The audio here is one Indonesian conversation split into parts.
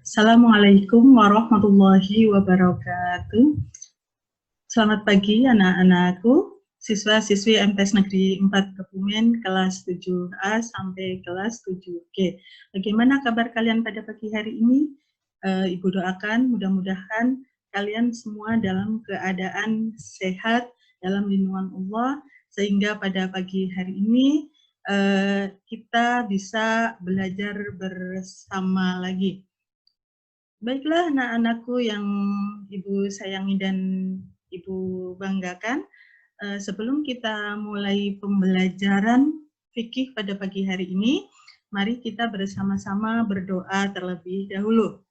Assalamualaikum warahmatullahi wabarakatuh. Selamat pagi anak-anakku, siswa-siswi MTs Negeri 4 Kebumen kelas 7A sampai kelas 7G. Bagaimana kabar kalian pada pagi hari ini? Ibu doakan mudah-mudahan kalian semua dalam keadaan sehat, dalam lindungan Allah, sehingga pada pagi hari ini kita bisa belajar bersama lagi. Baiklah anak-anakku yang Ibu sayangi dan Ibu banggakan, sebelum kita mulai pembelajaran fikih pada pagi hari ini, mari kita bersama-sama berdoa terlebih dahulu.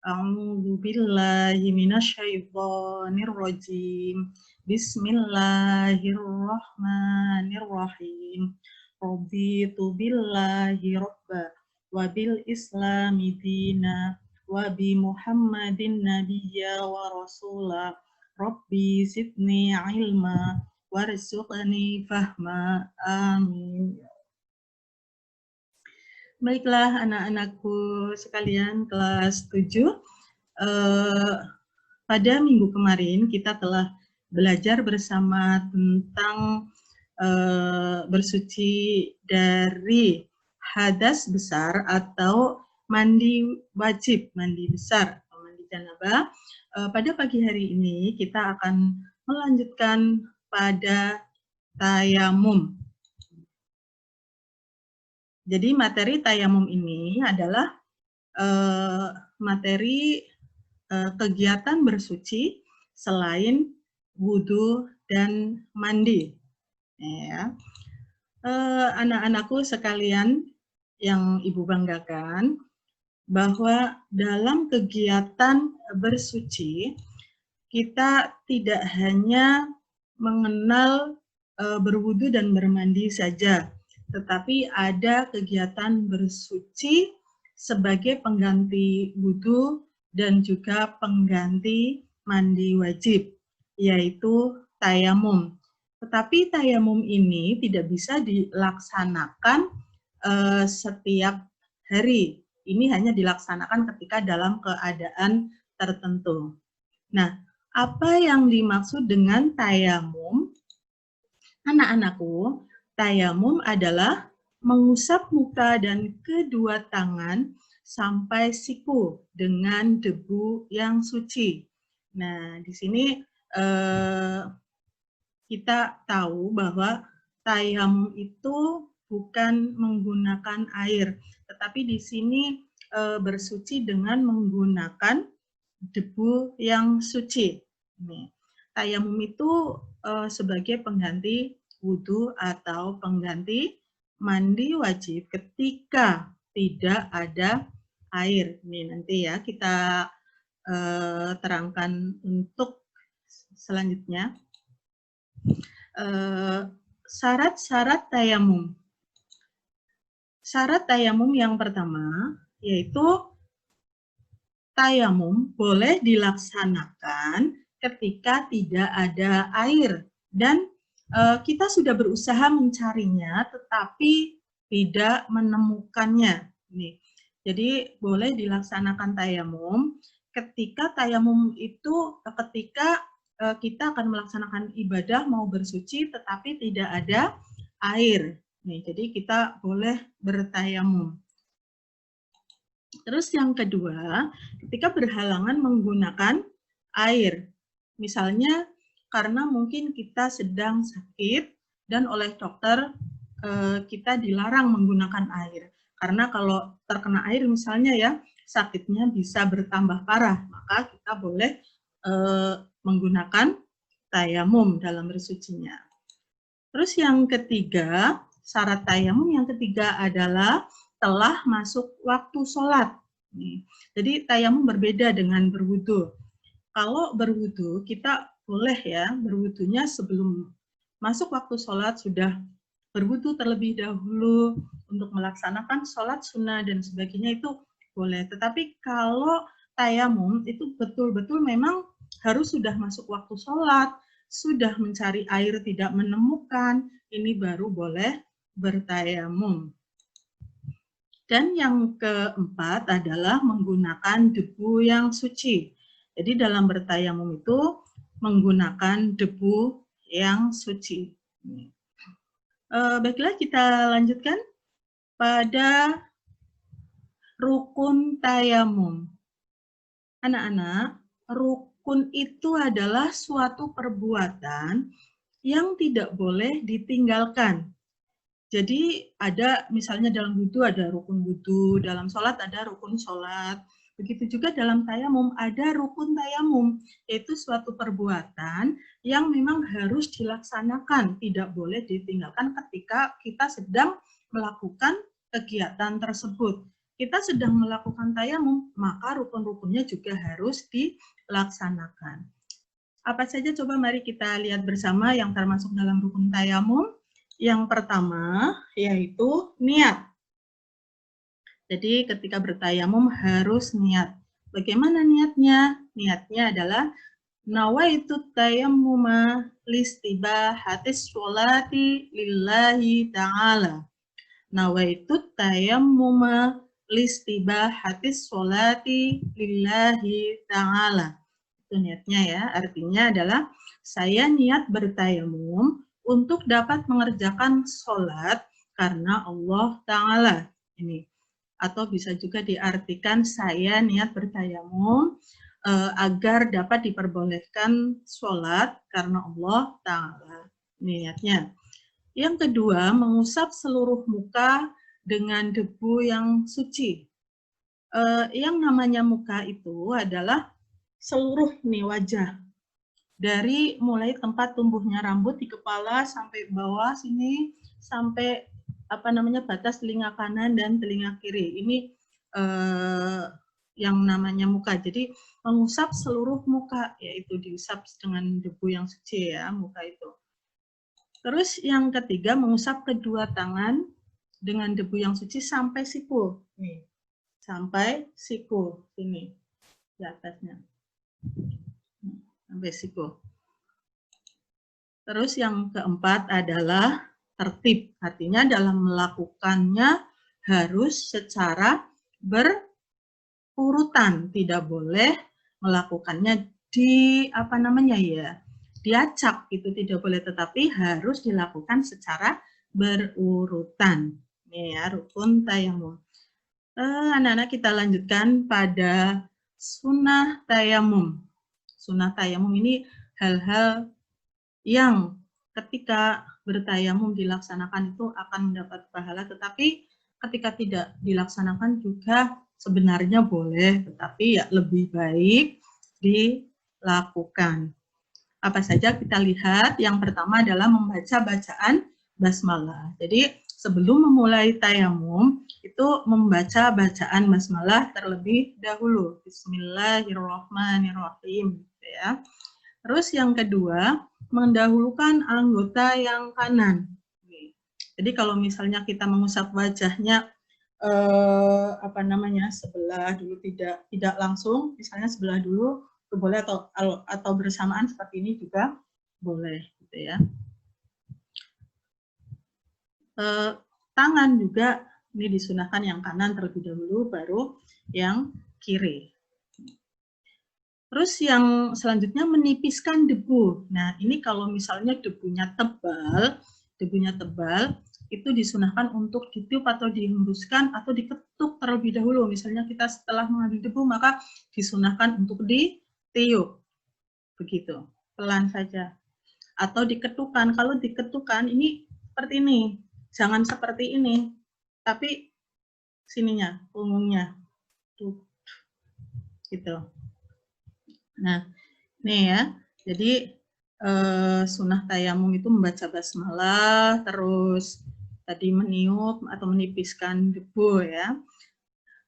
A'udzu billahi minasyaitonir rajim. Bismillahirrahmanirrahim. Raditu billahi rabba wa bil islami dina wa bi Muhammadin nabiyya wa rasula. Rabbi zidni ilma warzuqni fahma. Amin. Baiklah anak-anakku sekalian kelas 7, pada minggu kemarin kita telah belajar bersama tentang bersuci dari hadas besar atau mandi wajib, mandi besar atau mandi janabah. Pada pagi hari ini kita akan melanjutkan pada tayamum. Jadi materi tayamum ini adalah materi kegiatan bersuci selain wudhu dan mandi. Ya. Anak-anakku sekalian yang Ibu banggakan, bahwa dalam kegiatan bersuci kita tidak hanya mengenal berwudhu dan bermandi saja, tetapi ada kegiatan bersuci sebagai pengganti wudhu dan juga pengganti mandi wajib, yaitu tayamum. Tetapi tayamum ini tidak bisa dilaksanakan setiap hari. Ini hanya dilaksanakan ketika dalam keadaan tertentu. Nah, apa yang dimaksud dengan tayamum? Anak-anakku, tayamum adalah mengusap muka dan kedua tangan sampai siku dengan debu yang suci. Nah, di sini kita tahu bahwa tayamum itu bukan menggunakan air, tetapi di sini bersuci dengan menggunakan debu yang suci. Nih, tayamum itu sebagai pengganti wudhu atau pengganti mandi wajib ketika tidak ada air. Ini nanti ya kita terangkan untuk selanjutnya. Syarat-syarat tayamum. Syarat tayamum yang pertama yaitu tayamum boleh dilaksanakan ketika tidak ada air dan kita sudah berusaha mencarinya tetapi tidak menemukannya. Nih, jadi boleh dilaksanakan tayamum ketika tayamum itu ketika kita akan melaksanakan ibadah mau bersuci tetapi tidak ada air. Nih, jadi kita boleh bertayamum. Terus yang kedua, ketika berhalangan menggunakan air. Misalnya karena mungkin kita sedang sakit dan oleh dokter kita dilarang menggunakan air. Karena kalau terkena air misalnya ya, sakitnya bisa bertambah parah, maka kita boleh menggunakan tayamum dalam bersucinya. Terus yang ketiga, syarat tayamum yang ketiga adalah telah masuk waktu sholat. Jadi tayamum berbeda dengan berwudu. Kalau berwudu kita boleh ya berwudunya sebelum masuk waktu sholat sudah berwudu terlebih dahulu untuk melaksanakan sholat sunnah dan sebagainya itu boleh. Tetapi kalau tayamum itu betul-betul memang harus sudah masuk waktu sholat, sudah mencari air tidak menemukan, ini baru boleh bertayamum. Dan yang keempat adalah menggunakan debu yang suci. Jadi dalam bertayamum itu menggunakan debu yang suci. Baiklah, kita lanjutkan pada rukun tayamum. Anak-anak, rukun itu adalah suatu perbuatan yang tidak boleh ditinggalkan. Jadi ada misalnya dalam wudhu ada rukun wudhu, dalam sholat ada rukun sholat. Begitu juga dalam tayamum ada rukun tayamum, yaitu suatu perbuatan yang memang harus dilaksanakan, tidak boleh ditinggalkan ketika kita sedang melakukan kegiatan tersebut. Kita sedang melakukan tayamum, maka rukun-rukunnya juga harus dilaksanakan. Apa saja coba mari kita lihat bersama yang termasuk dalam rukun tayamum. Yang pertama yaitu niat. Jadi ketika bertayamum harus niat. Bagaimana niatnya? Niatnya adalah nawaitu tayammuma listibahatis sholati lillahi ta'ala. Nawaitu tayammuma listibahatis sholati lillahi ta'ala. Itu niatnya ya. Artinya adalah saya niat bertayamum untuk dapat mengerjakan sholat karena Allah Ta'ala. Ini. Atau bisa juga diartikan saya niat bertayamum agar dapat diperbolehkan sholat karena Allah Ta'ala. Niatnya. Yang kedua, mengusap seluruh muka dengan debu yang suci. Yang namanya muka itu adalah seluruh nih wajah. Dari mulai tempat tumbuhnya rambut di kepala sampai bawah sini sampai batas telinga kanan dan telinga kiri. Ini yang namanya muka. Jadi mengusap seluruh muka, yaitu diusap dengan debu yang suci ya muka itu. Terus yang ketiga mengusap kedua tangan dengan debu yang suci sampai siku. Nih, sampai siku sini di atasnya. Sampai siku. Terus yang keempat adalah tertib. Artinya dalam melakukannya harus secara berurutan. Tidak boleh melakukannya diacak itu tidak boleh, tetapi harus dilakukan secara berurutan. Ini ya rukun tayamum. Anak-anak kita lanjutkan pada sunnah tayamum. Sunnah tayamum ini hal-hal yang ketika bertayamum dilaksanakan itu akan mendapat pahala, tetapi ketika tidak dilaksanakan juga sebenarnya boleh, tetapi ya lebih baik dilakukan. Apa saja kita lihat, yang pertama adalah membaca bacaan basmalah. Jadi sebelum memulai tayamum itu membaca bacaan basmalah terlebih dahulu. Bismillahirrahmanirrahim. Gitu ya. Terus yang kedua, mendahulukan anggota yang kanan. Jadi kalau misalnya kita mengusap wajahnya sebelah dulu tidak langsung, misalnya sebelah dulu boleh atau bersamaan seperti ini juga boleh gitu ya. Tangan juga ini disunahkan yang kanan terlebih dahulu baru yang kiri. Terus yang selanjutnya menipiskan debu. Nah, ini kalau misalnya debunya tebal itu disunahkan untuk ditiup atau dihembuskan atau diketuk terlebih dahulu. Misalnya kita setelah mengambil debu maka disunahkan untuk ditiup. Begitu, pelan saja. Atau diketukan. Kalau diketukan ini seperti ini. Jangan seperti ini. Tapi sininya, punggungnya. Tuh. Gitu. Nah, nih ya, jadi sunnah tayamum itu membaca basmalah, terus tadi meniup atau menipiskan debu ya.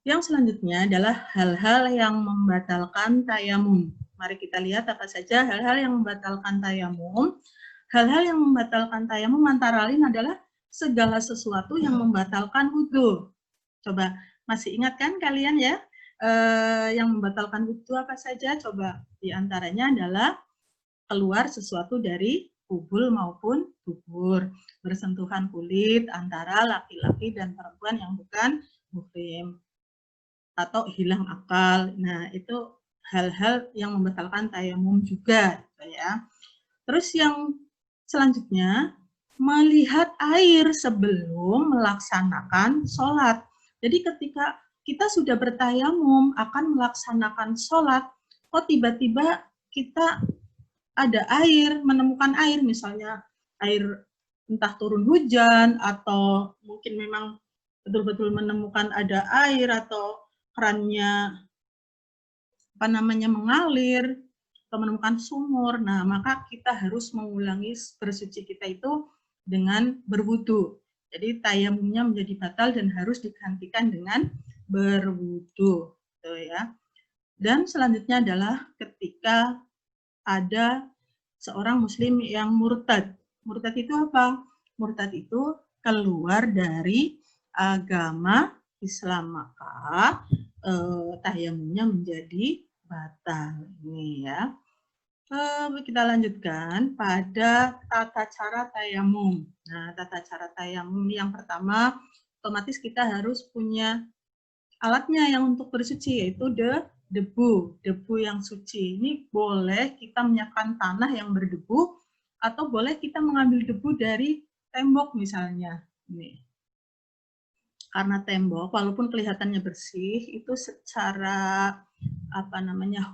Yang selanjutnya adalah hal-hal yang membatalkan tayamum. Mari kita lihat apa saja hal-hal yang membatalkan tayamum. Hal-hal yang membatalkan tayamum antara lain adalah segala sesuatu yang membatalkan wudhu. Coba masih ingat kan kalian ya? Yang membatalkan wudhu apa saja? Coba diantaranya adalah keluar sesuatu dari kubul maupun dubur, bersentuhan kulit antara laki-laki dan perempuan yang bukan muhrim atau hilang akal. Nah, itu hal-hal yang membatalkan tayamum juga, gitu ya. Terus yang selanjutnya, melihat air sebelum melaksanakan sholat. Jadi ketika kita sudah bertayamum akan melaksanakan sholat, kok tiba-tiba kita ada air, menemukan air, misalnya air entah turun hujan atau mungkin memang betul-betul menemukan ada air atau kerannya mengalir atau menemukan sumur. Nah, maka kita harus mengulangi bersuci kita itu dengan berwudu. Jadi tayamumnya menjadi batal dan harus digantikan dengan berwudu, gitu ya. Dan selanjutnya adalah ketika ada seorang muslim yang murtad. Murtad itu apa? Murtad itu keluar dari agama Islam, maka tayamumnya menjadi batal. Ini ya. Kita lanjutkan pada tata cara tayamum. Nah, tata cara tayamum yang pertama, otomatis kita harus punya alatnya yang untuk bersuci, yaitu debu yang suci. Ini boleh kita menyiapkan tanah yang berdebu, atau boleh kita mengambil debu dari tembok misalnya. Ini. Karena tembok, walaupun kelihatannya bersih, itu secara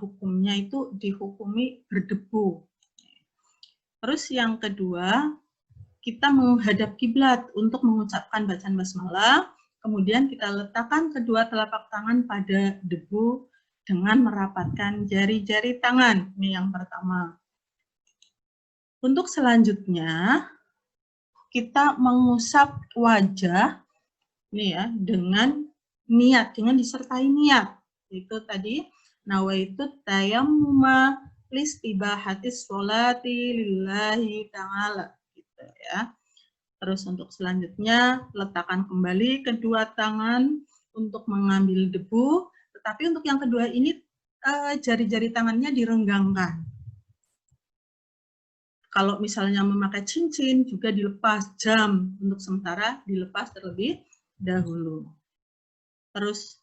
hukumnya itu dihukumi berdebu. Terus yang kedua, kita menghadap kiblat untuk mengucapkan bacaan basmalah, kemudian kita letakkan kedua telapak tangan pada debu dengan merapatkan jari-jari tangan. Ini yang pertama. Untuk selanjutnya, kita mengusap wajah ini ya dengan niat, dengan disertai niat. Itu tadi nawaitu tayammuma listibahatis sholati lillahi ta'ala, gitu ya. Terus untuk selanjutnya letakkan kembali kedua tangan untuk mengambil debu, tetapi untuk yang kedua ini jari-jari tangannya direnggangkan. Kalau misalnya memakai cincin juga dilepas, jam untuk sementara dilepas terlebih dahulu. Terus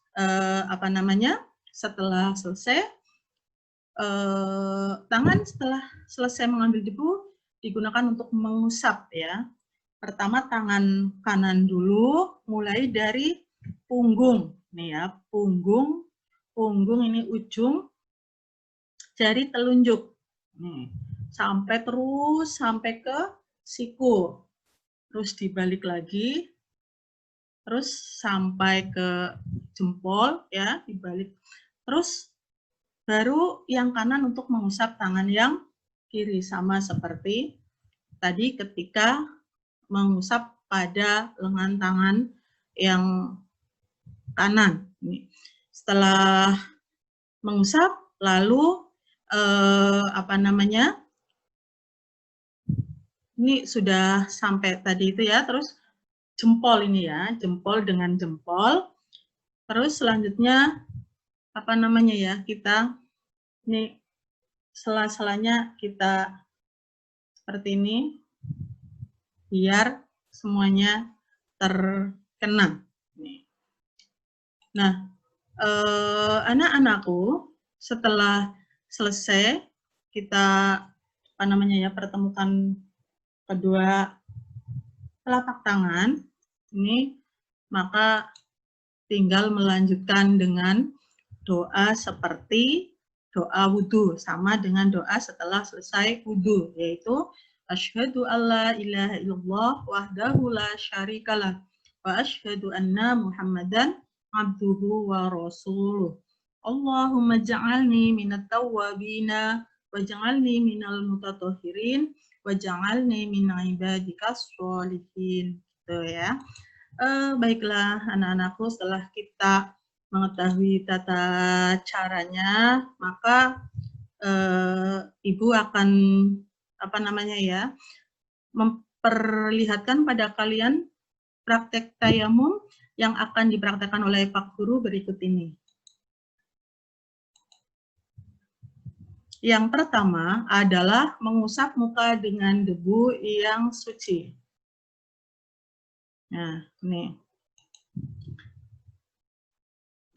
setelah selesai tangan setelah selesai mengambil debu digunakan untuk mengusap ya. Pertama tangan kanan dulu, mulai dari punggung nih ya, punggung ini ujung jari telunjuk nih, sampai ke siku, terus dibalik lagi, terus sampai ke jempol ya, dibalik, terus baru yang kanan untuk mengusap tangan yang kiri, sama seperti tadi ketika mengusap pada lengan tangan yang kanan. Setelah mengusap, lalu ini sudah sampai tadi itu ya, terus jempol ini ya, jempol dengan jempol. Terus selanjutnya kita ini sela-selanya kita seperti ini biar semuanya terkena. Nah, anak-anakku, setelah selesai kita pertemukan kedua telapak tangan ini, maka tinggal melanjutkan dengan doa seperti doa wudhu, sama dengan doa setelah selesai wudhu, yaitu asyhadu alla ilaha illallah wahdahu la syarikalah wa asyhadu anna muhammadan abduhu wa rasuluh. Allahumma ja'alni minat tawwabina wa ja'alni minal mutatahhirin wa ja'alni min ibadikas sholihin. Gitu ya. Baiklah anak-anakku, setelah kita mengetahui tata caranya, maka Ibu akan memperlihatkan pada kalian praktek tayamum yang akan dipraktekkan oleh Pak Guru berikut ini. Yang pertama adalah mengusap muka dengan debu yang suci. Nah, ini.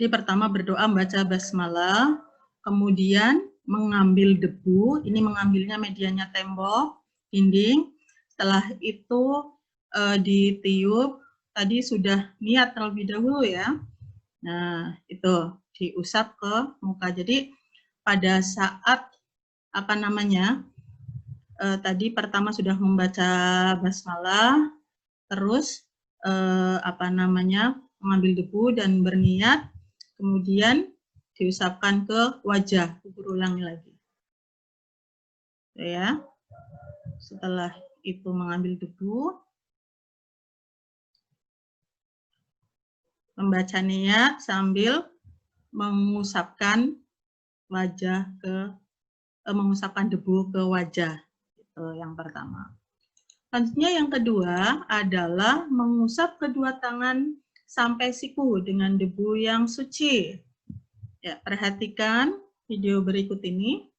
Jadi pertama berdoa membaca basmalah, kemudian mengambil debu, ini mengambilnya medianya tembok, dinding. Setelah itu ditiup, tadi sudah niat terlebih dahulu ya. Nah, itu diusap ke muka. Jadi pada saat tadi pertama sudah membaca basmalah, terus mengambil debu dan berniat, kemudian diusapkan ke wajah, berulangi lagi. Ya. Setelah itu mengambil debu, membaca niat sambil mengusapkan mengusapkan debu ke wajah. Itu yang pertama. Selanjutnya yang kedua adalah mengusap kedua tangan sampai siku dengan debu yang suci. Ya, perhatikan video berikut ini.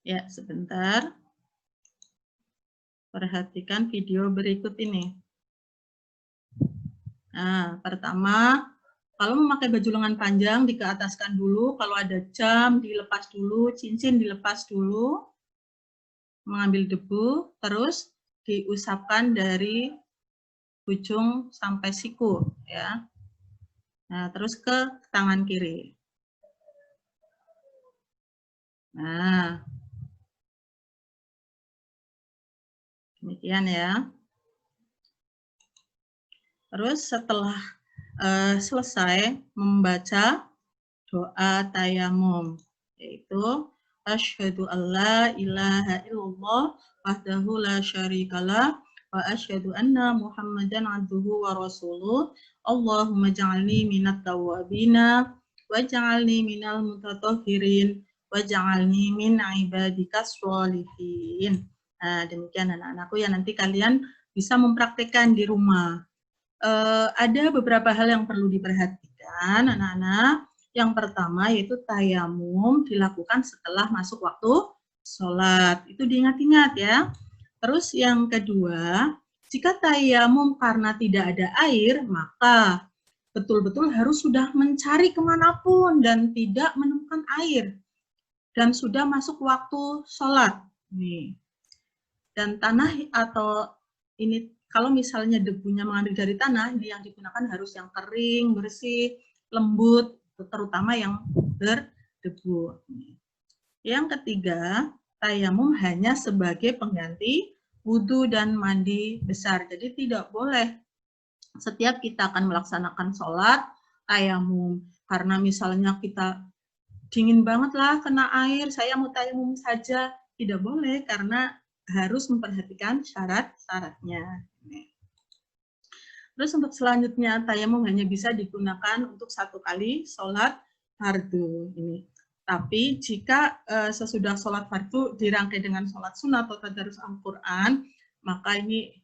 Ya, sebentar. Perhatikan video berikut ini. Nah, pertama, kalau memakai baju lengan panjang, dikeataskan dulu. Kalau ada jam, dilepas dulu. Cincin dilepas dulu. Mengambil debu, terus diusapkan dari ujung sampai siku. Ya. Nah, terus ke tangan kiri. Nah, demikian ya. Terus setelah selesai membaca doa tayamum, yaitu asyhadu alla ilaha illallah wahdahu la syarikalah wa asyhadu anna muhammadan abduhu wa rasuluh. Allahumma ja'alni minat tawwabina wa ja'alni minal mutatahhirin wa ja'alni min ibadikas sholihin. Nah, demikian anak-anakku ya, nanti kalian bisa mempraktikkan di rumah. Ada beberapa hal yang perlu diperhatikan anak-anak. Yang pertama yaitu tayamum dilakukan setelah masuk waktu sholat. Itu diingat-ingat ya. Terus yang kedua, jika tayamum karena tidak ada air, maka betul-betul harus sudah mencari kemanapun dan tidak menemukan air. Dan sudah masuk waktu sholat. Nih. Dan tanah atau ini kalau misalnya debunya mengambil dari tanah, yang digunakan harus yang kering, bersih, lembut, terutama yang berdebu. Yang ketiga, tayamum hanya sebagai pengganti wudhu dan mandi besar. Jadi tidak boleh setiap kita akan melaksanakan sholat, tayamum. Karena misalnya kita dingin banget lah kena air, saya mau tayamum saja. Tidak boleh karena harus memperhatikan syarat-syaratnya. Terus untuk selanjutnya, tayamum hanya bisa digunakan untuk 1 kali sholat fardu. Ini. Tapi jika sesudah sholat fardu dirangkai dengan sholat sunnah atau tadarus Al-Quran, maka ini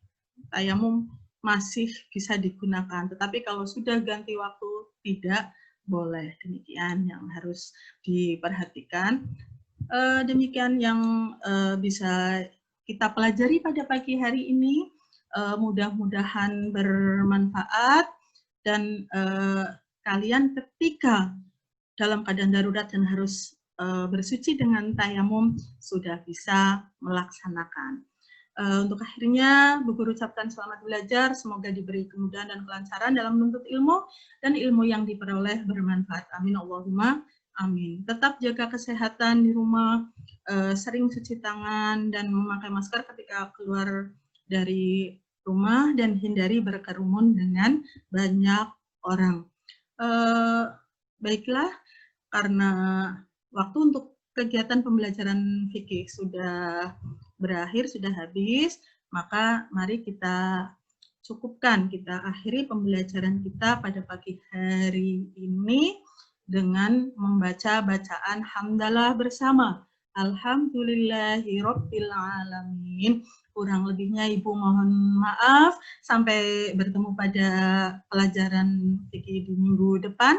tayamum masih bisa digunakan. Tetapi kalau sudah ganti waktu, tidak boleh. Demikian yang harus diperhatikan. Demikian yang bisa kita pelajari pada pagi hari ini. Mudah-mudahan bermanfaat dan kalian ketika dalam keadaan darurat dan harus bersuci dengan tayamum sudah bisa melaksanakan. Untuk akhirnya, Bu Guru ucapkan selamat belajar, semoga diberi kemudahan dan kelancaran dalam menuntut ilmu, dan ilmu yang diperoleh bermanfaat. Amin Allahumma amin. Tetap jaga kesehatan di rumah, sering cuci tangan dan memakai masker ketika keluar dari rumah, dan hindari berkerumun dengan banyak orang. Baiklah, karena waktu untuk kegiatan pembelajaran fikih sudah berakhir, sudah habis, maka mari kita cukupkan, kita akhiri pembelajaran kita pada pagi hari ini dengan membaca bacaan hamdalah bersama. Alhamdulillahirabbil alamin. Kurang lebihnya Ibu mohon maaf. Sampai bertemu pada pelajaran fikih di minggu depan.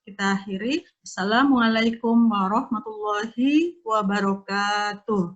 Kita akhiri. Assalamualaikum warahmatullahi wabarakatuh.